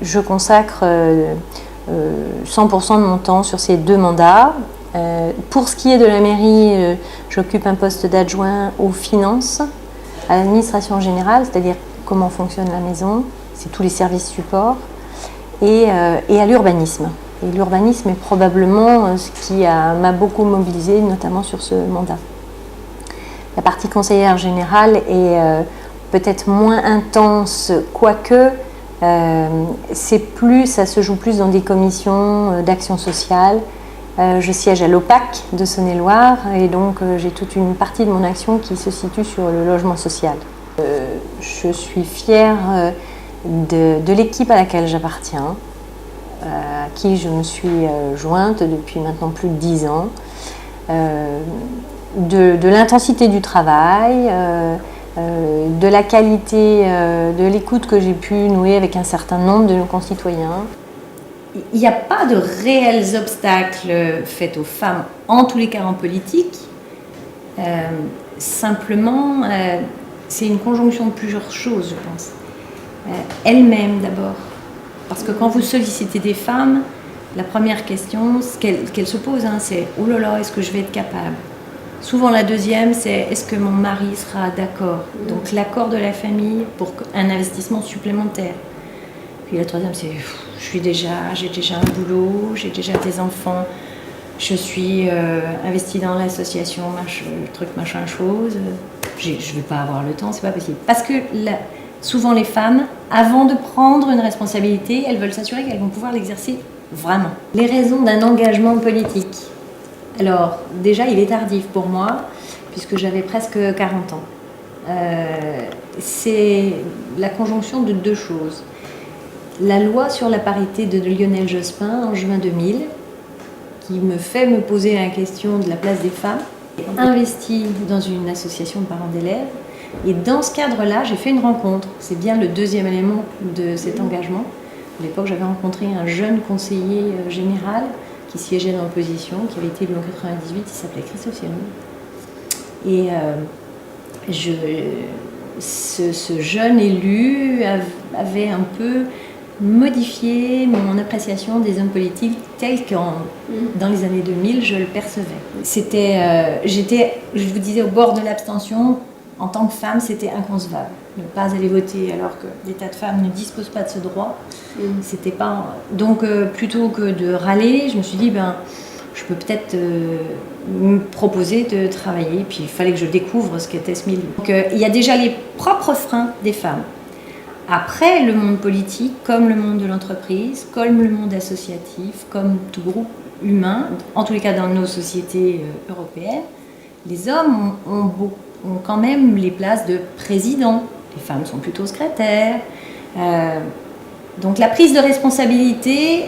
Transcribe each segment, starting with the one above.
Je consacre 100% de mon temps sur ces 2 mandats. Pour ce qui est de la mairie, j'occupe un poste d'adjoint aux finances, à l'administration générale, c'est-à-dire comment fonctionne la maison, c'est tous les services supports, et à l'urbanisme. Et l'urbanisme est probablement ce qui m'a beaucoup mobilisée, notamment sur ce mandat. La partie conseillère générale est peut-être moins intense, quoique ça se joue plus dans des commissions d'action sociale. Je siège à l'OPAC de Saône-et-Loire et donc j'ai toute une partie de mon action qui se situe sur le logement social. Je suis fière de l'équipe à laquelle j'appartiens, à qui je me suis jointe depuis maintenant plus de 10 ans, de l'intensité du travail, de la qualité de l'écoute que j'ai pu nouer avec un certain nombre de nos concitoyens. Il n'y a pas de réels obstacles faits aux femmes, en tous les cas en politique. Simplement, c'est une conjonction de plusieurs choses, je pense. Elles-mêmes d'abord. Parce que quand vous sollicitez des femmes, la première question qu'elles se posent, c'est « Oh là là, est-ce que je vais être capable ?» Souvent la deuxième, c'est « Est-ce que mon mari sera d'accord ?» Donc l'accord de la famille pour un investissement supplémentaire. Puis la troisième, c'est « J'ai déjà un boulot, j'ai déjà des enfants, je suis investie dans l'association, truc, machin, chose. Je ne vais pas avoir le temps, c'est pas possible. » Parce que souvent les femmes, avant de prendre une responsabilité, elles veulent s'assurer qu'elles vont pouvoir l'exercer vraiment. Les raisons d'un engagement politique. Alors, déjà, il est tardif pour moi, puisque j'avais presque 40 ans. C'est la conjonction de 2 choses. La loi sur la parité de Lionel Jospin en juin 2000, qui me fait me poser la question de la place des femmes, investie dans une association de parents d'élèves. Et dans ce cadre-là, j'ai fait une rencontre. C'est bien le 2e élément de cet engagement. À l'époque, j'avais rencontré un jeune conseiller général qui siégeait dans l'opposition, qui avait été élu en 98, il s'appelait Christophe Siano. Et ce jeune élu avait un peu modifié mon appréciation des hommes politiques tels que dans les années 2000, je le percevais. J'étais, je vous disais, au bord de l'abstention. En tant que femme, c'était inconcevable. Ne pas aller voter alors que des tas de femmes ne disposent pas de ce droit. C'était pas... Donc, plutôt que de râler, je me suis dit, je peux peut-être me proposer de travailler. Puis il fallait que je découvre ce qu'était ce milieu. Donc, il y a déjà les propres freins des femmes. Après, le monde politique, comme le monde de l'entreprise, comme le monde associatif, comme tout groupe humain, en tous les cas dans nos sociétés européennes, les hommes ont quand même les places de président. Les femmes sont plutôt secrétaires. Donc la prise de responsabilité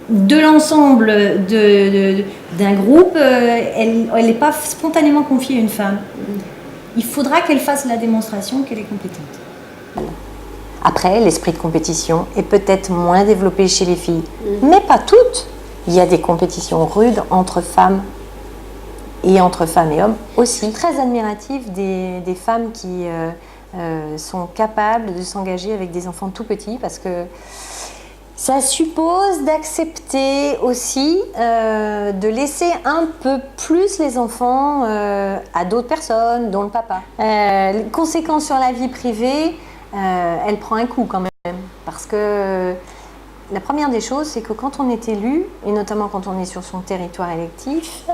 de l'ensemble d'un groupe, elle n'est pas spontanément confiée à une femme. Il faudra qu'elle fasse la démonstration qu'elle est compétente. Après, l'esprit de compétition est peut-être moins développé chez les filles, mais pas toutes. Il y a des compétitions rudes entre femmes et entre femmes et hommes aussi. Je suis très admirative des femmes qui sont capables de s'engager avec des enfants tout petits, parce que ça suppose d'accepter aussi de laisser un peu plus les enfants à d'autres personnes, dont le papa. Les conséquences sur la vie privée, elle prend un coup quand même, parce que la première des choses, c'est que quand on est élu, et notamment quand on est sur son territoire électif,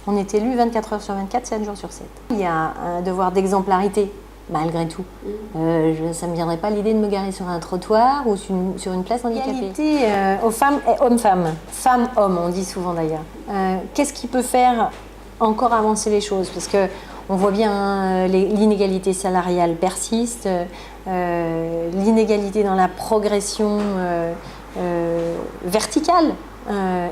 on est élu 24 heures sur 24, 7 jours sur 7. Il y a un devoir d'exemplarité, malgré tout. Ça ne me viendrait pas l'idée de me garer sur un trottoir ou sur une place handicapée. Égalité aux femmes et hommes-femmes. Femmes-hommes, on dit souvent d'ailleurs. Qu'est-ce qui peut faire encore avancer les choses? Parce qu'on voit bien l'inégalité salariale persiste, l'inégalité dans la progression verticale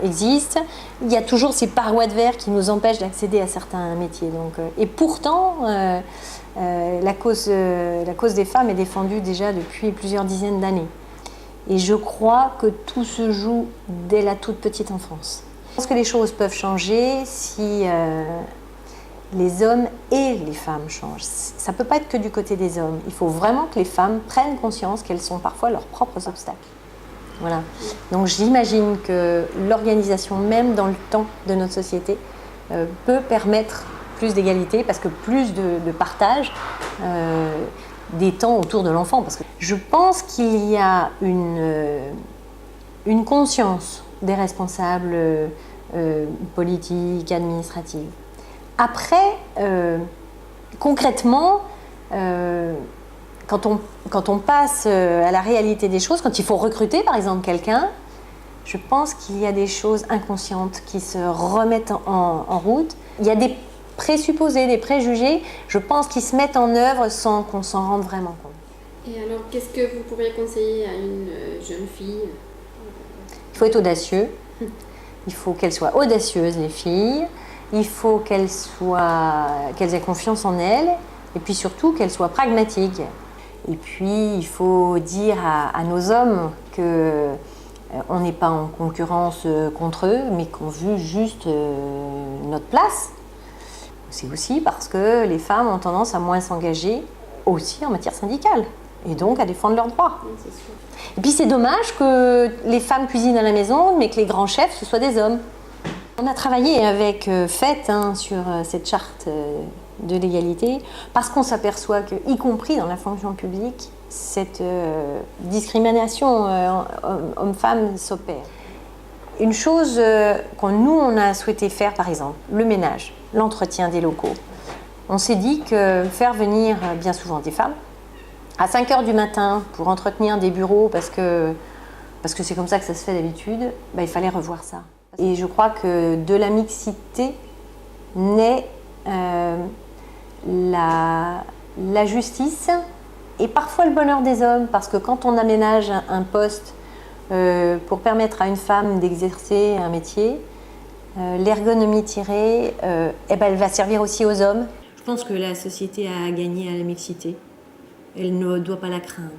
existe. Il y a toujours ces parois de verre qui nous empêchent d'accéder à certains métiers. Donc, et pourtant, la cause des femmes est défendue déjà depuis plusieurs dizaines d'années. Et je crois que tout se joue dès la toute petite enfance. Je pense que les choses peuvent changer si les hommes et les femmes changent. Ça ne peut pas être que du côté des hommes. Il faut vraiment que les femmes prennent conscience qu'elles sont parfois leurs propres obstacles. Voilà. Donc j'imagine que l'organisation même dans le temps de notre société peut permettre plus d'égalité, parce que plus de partage des temps autour de l'enfant. Parce que je pense qu'il y a une conscience des responsables politiques, administratifs. Après, concrètement, quand on passe à la réalité des choses, quand il faut recruter par exemple quelqu'un, je pense qu'il y a des choses inconscientes qui se remettent en route. Il y a des présupposés, des préjugés, je pense, qui se mettent en œuvre sans qu'on s'en rende vraiment compte. Et alors, qu'est-ce que vous pourriez conseiller à une jeune fille ? Il faut être audacieux. Il faut qu'elles soient audacieuses, les filles. Il faut qu'elles aient confiance en elles. Et puis surtout, qu'elles soient pragmatiques. Et puis, il faut dire à nos hommes qu'on n'est pas en concurrence contre eux, mais qu'on veut juste notre place. C'est aussi parce que les femmes ont tendance à moins s'engager aussi en matière syndicale. Et donc à défendre leurs droits. C'est sûr. Et puis c'est dommage que les femmes cuisinent à la maison, mais que les grands chefs, ce soient des hommes. On a travaillé avec FAIT sur cette charte de l'égalité, parce qu'on s'aperçoit que, y compris dans la fonction publique, cette discrimination homme-femme s'opère. Une chose on a souhaité faire, par exemple, le ménage, l'entretien des locaux. On s'est dit que faire venir bien souvent des femmes, à 5h du matin pour entretenir des bureaux parce que c'est comme ça que ça se fait d'habitude, il fallait revoir ça. Et je crois que de la mixité naît la justice et parfois le bonheur des hommes, parce que quand on aménage un poste pour permettre à une femme d'exercer un métier, l'ergonomie tirée, elle va servir aussi aux hommes. Je pense que la société a gagné à la mixité. Elle ne doit pas la craindre.